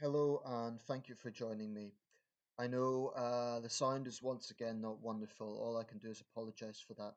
Hello, and thank you for joining me. I know the sound is once again not wonderful. All I can do is apologize for that.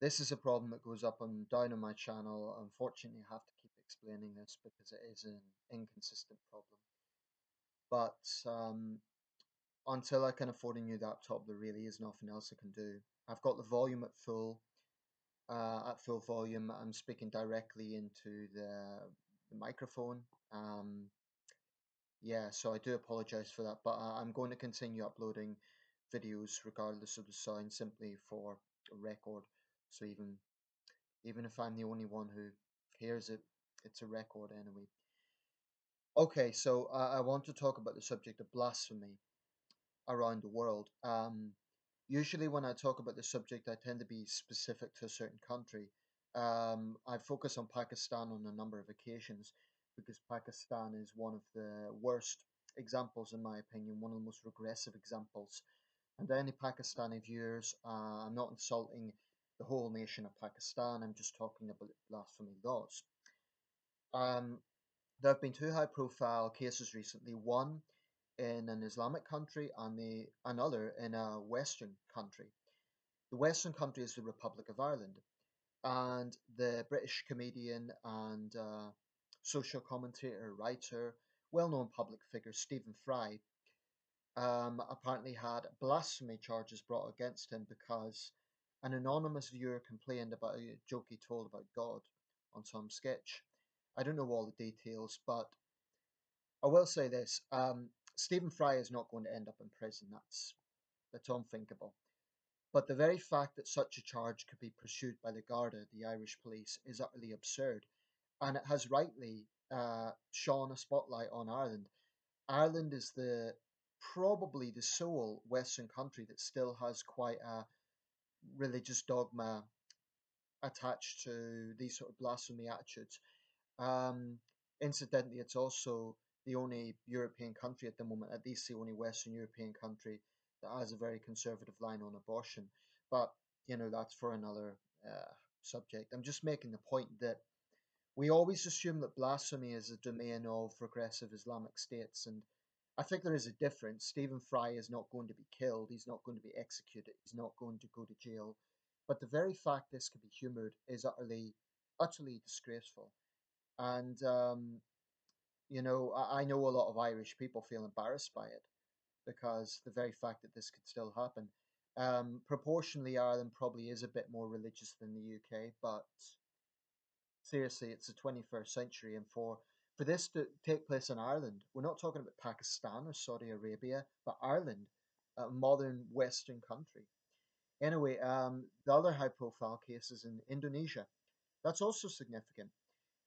This is a problem that goes up and down on my channel. Unfortunately, I have to keep explaining this because it is an inconsistent problem. But until I can afford a new laptop, there really is nothing else I can do. I've got the volume at full volume. I'm speaking directly into the microphone. Yeah, so I do apologize for that, but I'm going to continue uploading videos regardless of the sound, simply for a record. So even if I'm the only one who hears it, it's a record anyway. Okay, so I want to talk about the subject of blasphemy around the world. Usually, when I talk about the subject, I tend to be specific to a certain country. I focus on Pakistan on a number of occasions because Pakistan is one of the worst examples, in my opinion, one of the most regressive examples. And to any Pakistani viewers, I'm not insulting the whole nation of Pakistan, I'm just talking about blasphemy laws. Um, there have been two high profile cases recently, one in an Islamic country and the another in a Western country. The Western country is the Republic of Ireland, and the British comedian and social commentator, writer, well known public figure Stephen Fry apparently had blasphemy charges brought against him because an anonymous viewer complained about a joke he told about God on some sketch. I don't know all the details, but I will say this: Stephen Fry is not going to end up in prison. That's unthinkable. But the very fact that such a charge could be pursued by the Garda, the Irish police, is utterly absurd, and it has rightly shone a spotlight on Ireland. Ireland is the probably the sole Western country that still has quite a religious dogma attached to these sort of blasphemy attitudes. Um, Incidentally, it's also the only European country at the moment, at least the only Western European country that has a very conservative line on abortion. But that's for another subject. I'm just making the point that we always assume that blasphemy is a domain of progressive Islamic states, and I think there is a difference. Stephen Fry is not going to be killed. He's not going to be executed. He's not going to go to jail. But the very fact this can be humoured is utterly disgraceful. And I know a lot of Irish people feel embarrassed by it because the very fact that this could still happen. Proportionally, Ireland probably is a bit more religious than the UK, but seriously, it's the 21st century, and for this to take place in Ireland, we're not talking about Pakistan or Saudi Arabia, but Ireland, a modern Western country. Anyway, the other high-profile case is in Indonesia. That's also significant.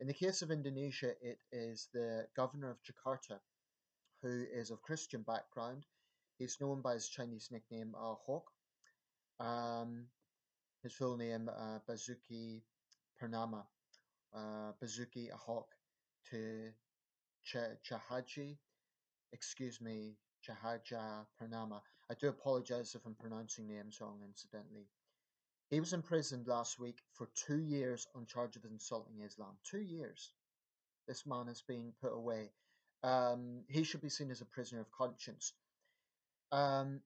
In the case of Indonesia, it is the governor of Jakarta, who is of Christian background. He's known by his Chinese nickname Ahok. Um, his full name Bazuki Purnama, Bazuki Ahok to Chahaji. Excuse me, Chahaja Purnama. I do apologize if I'm pronouncing names wrong, incidentally. He was imprisoned last week for 2 years on charge of insulting Islam. 2 years. This man is being put away. He should be seen as a prisoner of conscience. Um,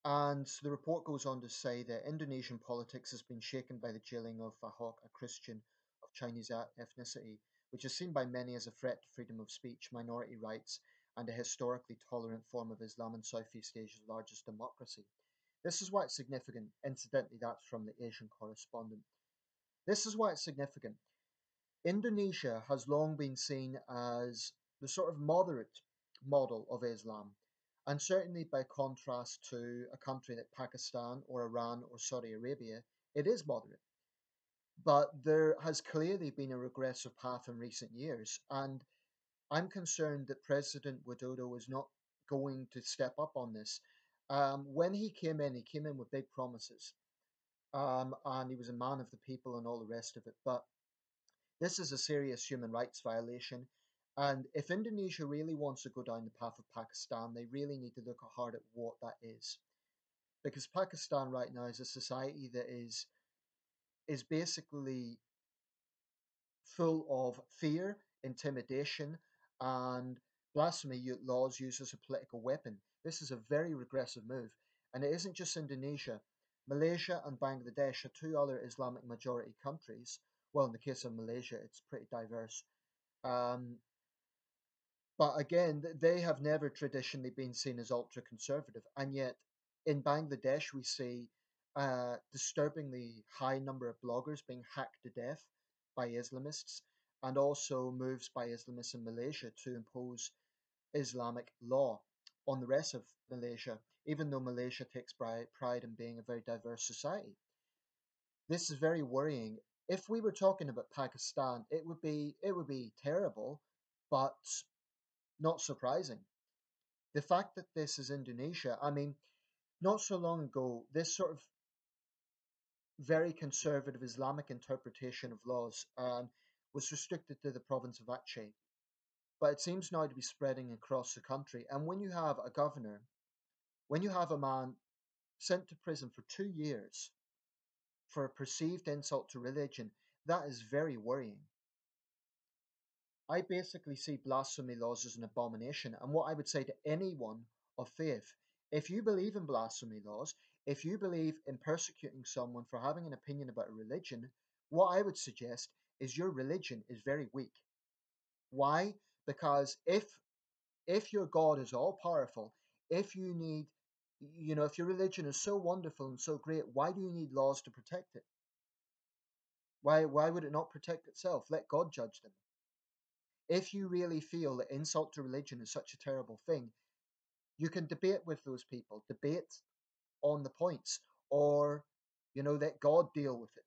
and the report goes on to say that Indonesian politics has been shaken by the jailing of Ahok, a Christian of Chinese ethnicity, which is seen by many as a threat to freedom of speech, minority rights, and a historically tolerant form of Islam in Southeast Asia's largest democracy. This is why it's significant. Incidentally, that's from the Asian correspondent. This is why it's significant. Indonesia has long been seen as the sort of moderate model of Islam, and certainly by contrast to a country like Pakistan or Iran or Saudi Arabia, it is moderate. But there has clearly been a regressive path in recent years, and I'm concerned that President Widodo is not going to step up on this. When he came in with big promises, and he was a man of the people and all the rest of it. But this is a serious human rights violation. And if Indonesia really wants to go down the path of Pakistan, they really need to look hard at what that is. Because Pakistan right now is a society that is basically full of fear, intimidation, and blasphemy laws used as a political weapon. This is a very regressive move, and it isn't just Indonesia. Malaysia and Bangladesh are two other Islamic majority countries. Well, in the case of Malaysia, it's pretty diverse. Um, but again, they have never traditionally been seen as ultra conservative, and yet in Bangladesh we see a disturbingly high number of bloggers being hacked to death by Islamists, and also moves by Islamists in Malaysia to impose Islamic law on the rest of Malaysia, even though Malaysia takes pride in being a very diverse society. This is very worrying. If we were talking about Pakistan, it would be terrible, but not surprising. The fact that this is Indonesia, I mean, not so long ago, this sort of very conservative Islamic interpretation of laws was restricted to the province of Aceh, but it seems now to be spreading across the country. And when you have a governor, when you have a man sent to prison for 2 years for a perceived insult to religion, that is very worrying. I basically see blasphemy laws as an abomination. And what I would say to anyone of faith, if you believe in blasphemy laws, if you believe in persecuting someone for having an opinion about a religion, what I would suggest is your religion is very weak. Why? Because if your God is all powerful, if you need if your religion is so wonderful and so great, why do you need laws to protect it? Why would it not protect itself? Let God judge them. If you really feel that insult to religion is such a terrible thing, you can debate with those people, debate on the points, or let God deal with it.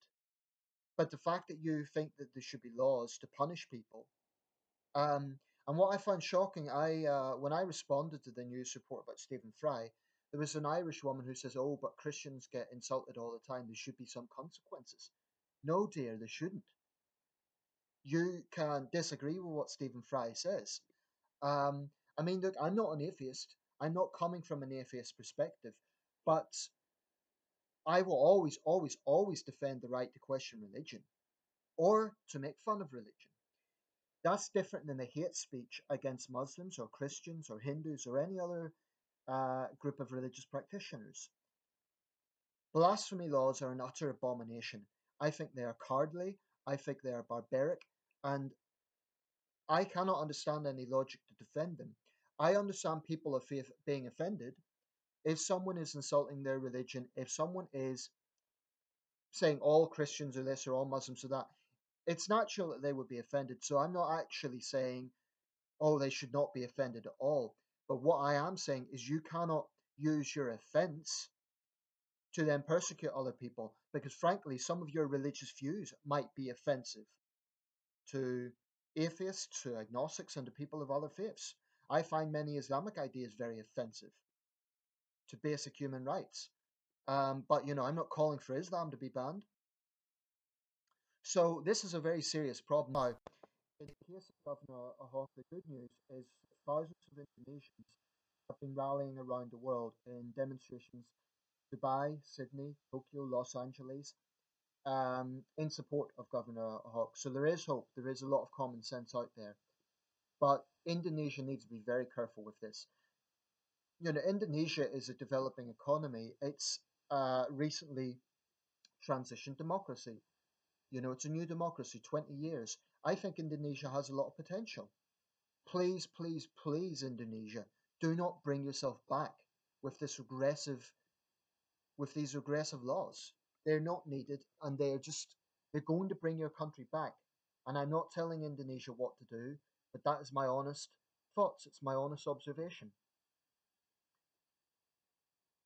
But the fact that you think that there should be laws to punish people, um, and what I found shocking, I when I responded to the news report about Stephen Fry, there was an Irish woman who says, "Oh, but Christians get insulted all the time. There should be some consequences." No, dear, there shouldn't. You can disagree with what Stephen Fry says. I mean, look, I'm not an atheist. I'm not coming from an atheist perspective, but I will always, always, always defend the right to question religion or to make fun of religion. That's different than the hate speech against Muslims or Christians or Hindus or any other group of religious practitioners. Blasphemy laws are an utter abomination. I think they are cowardly. I think they are barbaric. And I cannot understand any logic to defend them. I understand people of faith being offended if someone is insulting their religion, if someone is saying all Christians are this or all Muslims are that, it's natural that they would be offended. So I'm not actually saying, oh, they should not be offended at all. But what I am saying is you cannot use your offense to then persecute other people because, frankly, some of your religious views might be offensive to atheists, to agnostics, and to people of other faiths. I find many Islamic ideas very offensive to basic human rights. But I'm not calling for Islam to be banned. So this is a very serious problem. Now, in the case of Governor Ahok, the good news is thousands of Indonesians have been rallying around the world in demonstrations, Dubai, Sydney, Tokyo, Los Angeles, in support of Governor Ahok. So there is hope. There is a lot of common sense out there. But Indonesia needs to be very careful with this. Indonesia is a developing economy. It's recently transitioned democracy. It's a new democracy, 20 years. I think Indonesia has a lot of potential. Please, please, please, Indonesia, do not bring yourself back with these regressive laws. They're not needed, and they're going to bring your country back. And I'm not telling Indonesia what to do, but that is my honest thoughts. It's my honest observation.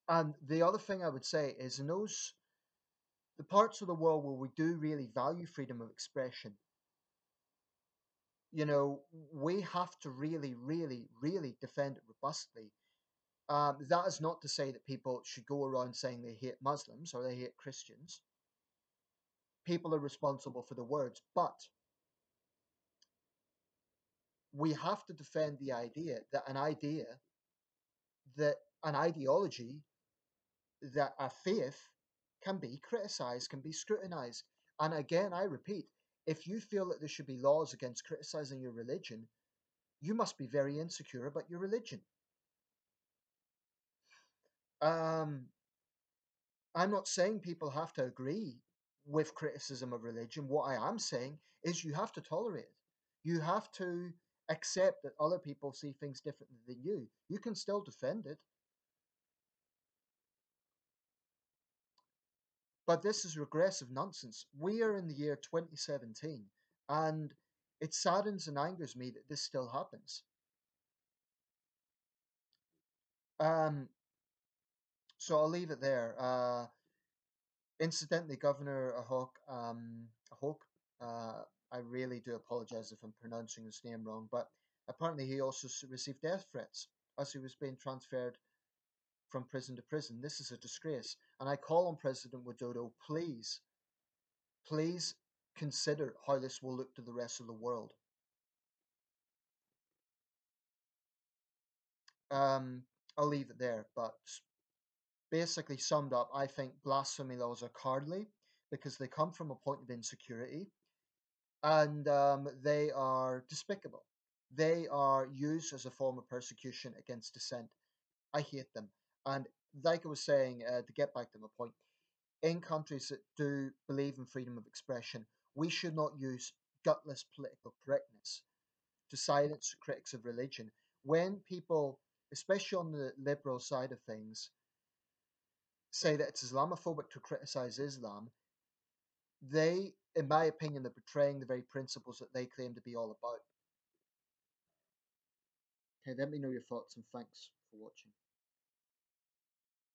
And the other thing I would say is in the parts of the world where we do really value freedom of expression, we have to really, really, really defend it robustly. That is not to say that people should go around saying they hate Muslims or they hate Christians. People are responsible for the words, but we have to defend the idea that an ideology, that a faith can be criticized, can be scrutinized. And again, I repeat, if you feel that there should be laws against criticizing your religion, you must be very insecure about your religion. Um, I'm not saying people have to agree with criticism of religion. What I am saying is you have to tolerate it. You have to accept that other people see things differently than you. You can still defend it, but this is regressive nonsense. We are in the year 2017, and it saddens and angers me that this still happens. Um, so I'll leave it there. Incidentally, Governor Ahok, I really do apologize if I'm pronouncing his name wrong, but apparently he also received death threats as he was being transferred from prison to prison. This is a disgrace. And I call on President Widodo, please, please consider how this will look to the rest of the world. Um, I'll leave it there, but basically summed up, I think blasphemy laws are cowardly because they come from a point of insecurity and they are despicable. They are used as a form of persecution against dissent. I hate them. And like I was saying, to get back to my point, in countries that do believe in freedom of expression, we should not use gutless political correctness to silence critics of religion. When people, especially on the liberal side of things, say that it's Islamophobic to criticize Islam, they, in my opinion, are betraying the very principles that they claim to be all about. Okay, let me know your thoughts and thanks for watching.